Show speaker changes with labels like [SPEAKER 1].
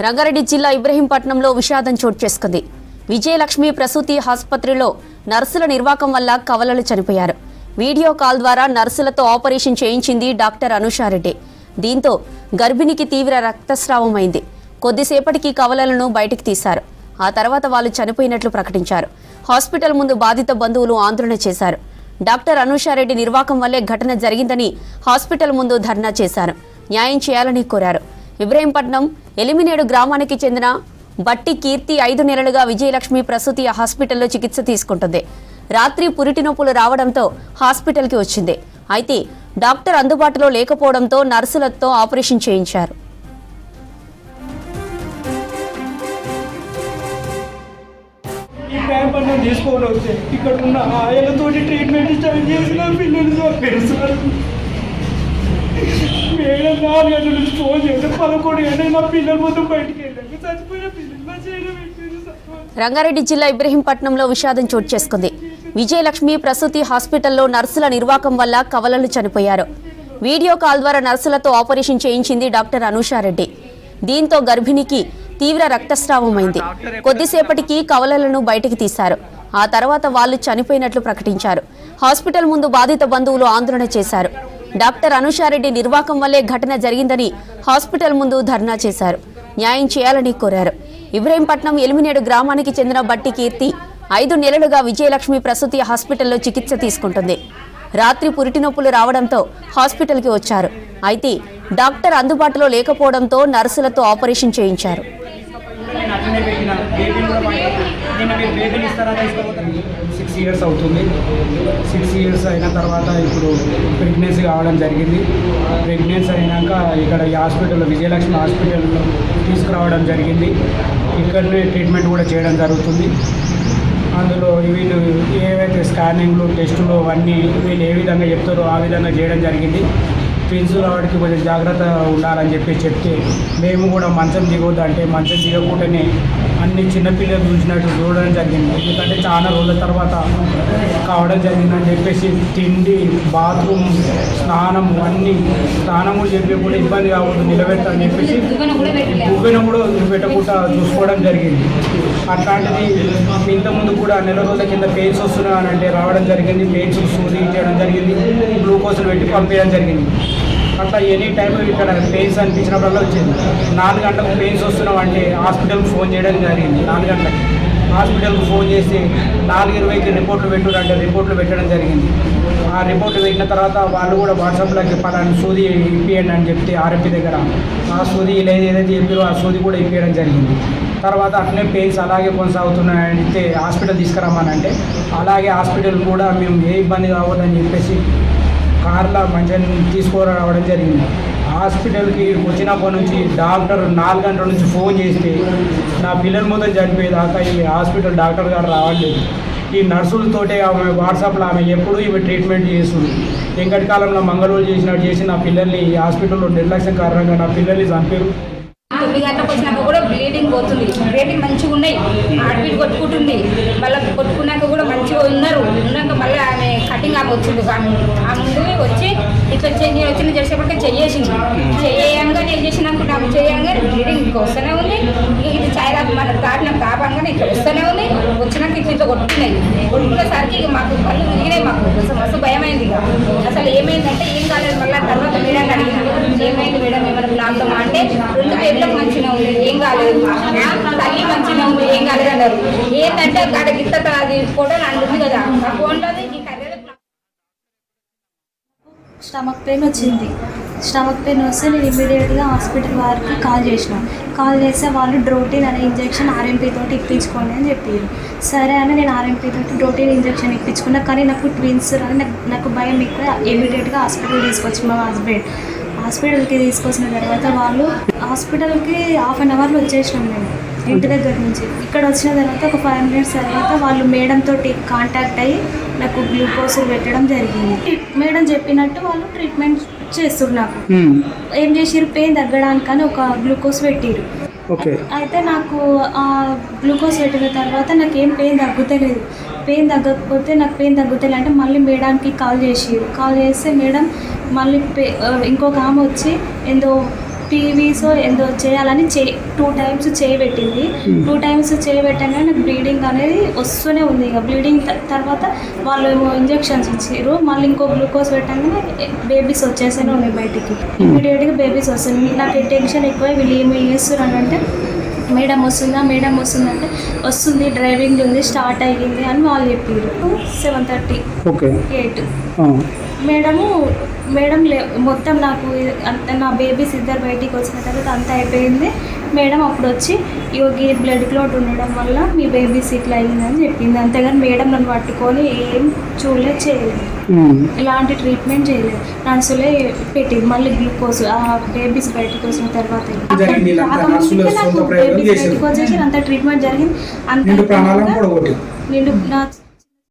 [SPEAKER 1] రంగారెడ్డి జిల్లా ఇబ్రహీంపట్నంలో విషాదం చోటు చేసుకుంది. విజయలక్ష్మి ప్రసూతి ఆసుపత్రిలో నర్సుల నిర్వాకం వల్ల కవలలు చనిపోయారు. వీడియో కాల్ ద్వారా నర్సులతో ఆపరేషన్ చేయించింది డాక్టర్ అనుషారెడ్డి. దీంతో గర్భిణికి తీవ్ర రక్తస్రావమైంది. కొద్దిసేపటికి కవలలను బయటికి తీశారు. ఆ తర్వాత వాళ్ళు చనిపోయినట్లు ప్రకటించారు. హాస్పిటల్ ముందు బాధిత బంధువులు ఆందోళన చేశారు. డాక్టర్ అనుషారెడ్డి నిర్వాకం వల్లే ఘటన జరిగిందని హాస్పిటల్ ముందు ధర్నా చేశారు. న్యాయం చేయాలని కోరారు. ఇబ్రహీంపట్నం ఎలిమినేడు గ్రామానికి చెందిన బట్టి కీర్తి 5 నెలలుగా విజయలక్ష్మి ప్రసూతి హాస్పిటల్లో చికిత్స తీసుకుంటుంది. రాత్రి పురిటి నొప్పులు రావడంతో హాస్పిటల్కి వచ్చింది. అయితే డాక్టర్ అందుబాటులో లేకపోవడంతో నర్సులతో ఆపరేషన్ చేయించారు.
[SPEAKER 2] ఇక్కడ ఉన్న ఆయనతో ట్రీట్మెంట్ స్టార్ట్ చేసిన పిల్లలు మేడం 4 గంటల నుంచి ఫోన్ చేస్తే 11 గంటలకు నా పిల్లలు మొత్తం బయటికి వెళ్ళాక చచ్చిపోయిన పిల్లలు.
[SPEAKER 1] రంగారెడ్డి జిల్లా ఇబ్రహీంపట్నంలో విషాదం చోటు చేసుకుంది. విజయలక్ష్మి ప్రసూతి హాస్పిటల్లో నర్సుల నిర్వాకం వల్ల కవలలు చనిపోయారు. వీడియో కాల్ ద్వారా నర్సులతో ఆపరేషన్ చేయించింది డాక్టర్ అనుషారెడ్డి. దీంతో గర్భిణికి తీవ్ర రక్తస్రావమైంది. కొద్దిసేపటికి కవలలను బయటికి తీశారు. ఆ తర్వాత వాళ్ళు చనిపోయినట్లు ప్రకటించారు. హాస్పిటల్ ముందు బాధిత బంధువులు ఆందోళన చేశారు. డాక్టర్ అనుషారెడ్డి నిర్వాకం వల్లే ఘటన జరిగిందని హాస్పిటల్ ముందు ధర్నా చేశారు. న్యాయం చేయాలని కోరారు. ఇబ్రహీంపట్నం ఎలిమినేడు గ్రామానికి చెందిన బట్టి కీర్తి 5 నెలలుగా విజయలక్ష్మి ప్రసూతి హాస్పిటల్లో చికిత్స తీసుకుంటుంది. రాత్రి పురిటి నొప్పులు రావడంతో హాస్పిటల్కి వచ్చారు. అయితే డాక్టర్ అందుబాటులో లేకపోవడంతో నర్సులతో ఆపరేషన్ చేయించారు.
[SPEAKER 2] 6 years అవుతుంది. 6 years అయిన తర్వాత ఇప్పుడు ప్రెగ్నెన్సీ కావడం జరిగింది. ప్రెగ్నెన్సీ అయినాక ఇక్కడ ఈ హాస్పిటల్లో విజయలక్ష్మి హాస్పిటల్లో తీసుకురావడం జరిగింది. ఇక్కడనే ట్రీట్మెంట్ కూడా చేయడం జరుగుతుంది. అందులో వీళ్ళు ఏవైతే స్కానింగ్లు టెస్టులు అవన్నీ వీళ్ళు ఏ విధంగా చెప్తారో ఆ విధంగా చేయడం జరిగింది. ట్విన్స్ వాడికి కొంచెం జాగ్రత్త ఉండాలని చెప్తే మేము కూడా మంచం దిగొద్దు అంటే మంచం దిగకుండానే అన్ని చిన్నపిల్లలు చూసినట్టు చూడడం జరిగింది. ఎందుకంటే చాలా రోజుల తర్వాత కావడం జరిగిందని చెప్పేసి తిండి, బాత్రూమ్, స్నానం అన్నీ స్నానం కూడా చెప్పి కూడా ఇబ్బంది కావద్దు నిలబెట్టాలని చెప్పేసి బువ్వెన కూడా పెట్టకుండా చూసుకోవడం జరిగింది. అట్లాంటిది ఇంతకుముందు కూడా నెల రోజుల కింద పెయిన్స్ వస్తున్నాయనంటే రావడం జరిగింది. పెయిన్స్ సూది చేయడం జరిగింది. గ్లూకోజ్లు పెట్టి పంపించడం జరిగింది. అట్లా ఎనీ టైం ఇక్కడ పెయిన్స్ అనిపించినప్పుడల్లా వచ్చింది. 4 గంటలకు పెయిన్స్ వస్తున్నాం అంటే హాస్పిటల్కి ఫోన్ చేయడం జరిగింది. 4 గంటలకు హాస్పిటల్కి ఫోన్ చేసి 4:20కి రిపోర్ట్లు పెట్టురంటే రిపోర్ట్లు పెట్టడం జరిగింది. ఆ రిపోర్ట్లు పెట్టిన తర్వాత వాళ్ళు కూడా వాట్సాప్లో చెప్పాలని సూది ఇప్పియండి అని చెప్తే ఆర్ఎంపీ దగ్గర ఆ సూది ఏదైతే చెప్పారో ఆ సూది కూడా ఇప్పించడం జరిగింది. తర్వాత అట్లనే పెయిన్స్ అలాగే కొనసాగుతున్నాయంటే హాస్పిటల్ తీసుకురామని అంటే అలాగే హాస్పిటల్ కూడా మేము ఏ ఇబ్బంది కావద్దని చెప్పేసి కార్లో మంచిగా తీసుకురావడం జరిగింది. హాస్పిటల్కి వచ్చినప్పటి నుంచి డాక్టర్ 4 గంటల నుంచి ఫోన్ చేస్తే నా పిల్లలు మొత్తం చనిపోయేదాకా ఈ హాస్పిటల్ డాక్టర్ గారు రావట్లేదు. ఈ నర్సులతోటే ఆమె వాట్సాప్లో ఆమె ఎప్పుడూ ఇవి ట్రీట్మెంట్ చేస్తుంది. వెంకటి కాలంలో మంగళూరు చేసినట్టు చేసి నా పిల్లల్ని ఈ హాస్పిటల్లో నిర్లక్ష్యం కారణంగా నా పిల్లల్ని చంపారు.
[SPEAKER 3] 9 గంటలకు వచ్చినాక కూడా బ్లీడింగ్ పోతుంది. బ్లీడింగ్ మంచిగా ఉన్నాయి. హార్ట్బీట్ కొట్టుకుంటుంది. మళ్ళీ కొట్టుకున్నాక కూడా మంచిగా ఉన్నాక మళ్ళీ ఆమె కటింగ్ ఆమె వచ్చింది. ఆమె ముందు వచ్చి ఇట్లా వచ్చిన చేసేప్పటికే చెయ్యేసింది. చేయంగా నేను చేసినాక నాకు చేయంగా బ్లీడింగ్ ఇంకా వస్తూనే ఉంది. ఇది చాలా మన దాటిన తాపంగానే ఇట్లా వస్తూనే ఉంది. వచ్చినాక ఇట్లా కొట్టుకున్నాయి. కొట్టుకునేసరికి ఇక మాకు కళ్ళు తిరిగినాయి. మాకు మస్తు భయమైంది. ఇక అసలు ఏమైందంటే ఏం కాలేదు. మళ్ళీ తర్వాత మేడం అడిగిన ఏమైంది మేడం ఏమైనా ప్రాబ్లమ్ అంటే 2 పేర్లకు మంచిగా ఉంది ఏం కాలేదు, తల్లి మంచిగా ఉంది ఏం కాలేదు అన్నారు. ఏంటంటే అక్కడ గిత్త అది ఫోటోలు అంటుంది కదా ఆ ఫోన్లో
[SPEAKER 4] స్టమక్ పెయిన్ వచ్చింది. స్టమక్ పెయిన్ వస్తే నేను ఇమీడియట్గా హాస్పిటల్ వారికి కాల్ చేస్తే వాళ్ళు డ్రోటిన్ అనే ఇంజెక్షన్ ఆర్ఎంపీ తోటి ఇప్పించుకోండి అని చెప్పారు. సరే అని నేను ఆర్ఎంపీ తోటి డ్రోటిన్ ఇంజెక్షన్ ఇప్పించుకున్నా. కానీ నాకు ట్విన్స్ అని నాకు భయం ఎక్కువ. ఇమీడియట్గా హాస్పిటల్ తీసుకొచ్చి మా హస్బెండ్ హాస్పిటల్కి తీసుకొచ్చిన తర్వాత వాళ్ళు హాస్పిటల్కి 1/2 అవర్లో వచ్చేసినాం మేము ఇంటి దగ్గర నుంచి. ఇక్కడ వచ్చిన తర్వాత ఒక 5 minutes తర్వాత వాళ్ళు మేడంతో కాంటాక్ట్ అయ్యి నాకు గ్లూకోజ్ పెట్టడం జరిగింది. మేడం చెప్పినట్టు వాళ్ళు ట్రీట్మెంట్ చేస్తున్నారు. నాకు ఏం చేసిరు, పెయిన్ తగ్గడానికని ఒక గ్లూకోజ్ పెట్టిరు. అయితే నాకు ఆ గ్లూకోజ్ పెట్టిన తర్వాత నాకేం పెయిన్ తగ్గుతలేదు. పెయిన్ తగ్గకపోతే నాకు పెయిన్ తగ్గుతలే అంటే మళ్ళీ మేడానికి కాల్ చేస్తే మేడం మళ్ళీ ఇంకొక ఆమె వచ్చి ఏందో పీవీసో ఏందో చేయాలని 2 టైమ్స్ చేయబెట్టింది. 2 టైమ్స్ చేయబెట్టగానే నాకు బ్లీడింగ్ అనేది వస్తూనే ఉంది. ఇక బ్లీడింగ్ తర్వాత వాళ్ళు ఏమో ఇంజెక్షన్స్ ఇచ్చారు. మళ్ళీ ఇంకో గ్లూకోజ్ పెట్టగానే బేబీస్ వచ్చేసానే ఉన్నాయి బయటికి. ఇమీడియట్గా బేబీస్ వస్తుంది. నాకు టెన్షన్ ఎక్కువ. వీళ్ళు ఏమి చేస్తున్నారు అంటే మేడం వస్తుందంటే వస్తుంది, డ్రైవింగ్ ఉంది, స్టార్ట్ అయ్యింది అని వాళ్ళు చెప్పారు. 7:30
[SPEAKER 2] ఓకే
[SPEAKER 4] 8 మేడం మొత్తం నాకు నా బేబీస్ ఇద్దరు బయటికి వచ్చిన తర్వాత అంతా అయిపోయింది. మేడం అప్పుడు వచ్చి యోగి బ్లడ్ క్లాట్ ఉండడం వల్ల మీ బేబీస్ ఇట్లా అయిందని చెప్పింది. అంతేగాని మేడం నన్ను పట్టుకొని ఏం చేయలేదు, ఇలాంటి ట్రీట్మెంట్ చేయలేదు. నర్సులే పెట్టింది. మళ్ళీ గ్లూకోజ్ ఆ బేబీస్ బయటకు వచ్చిన తర్వాత బేబీస్ బయటకు వచ్చేసి అంత ట్రీట్మెంట్ జరిగింది. అంత నిండు నా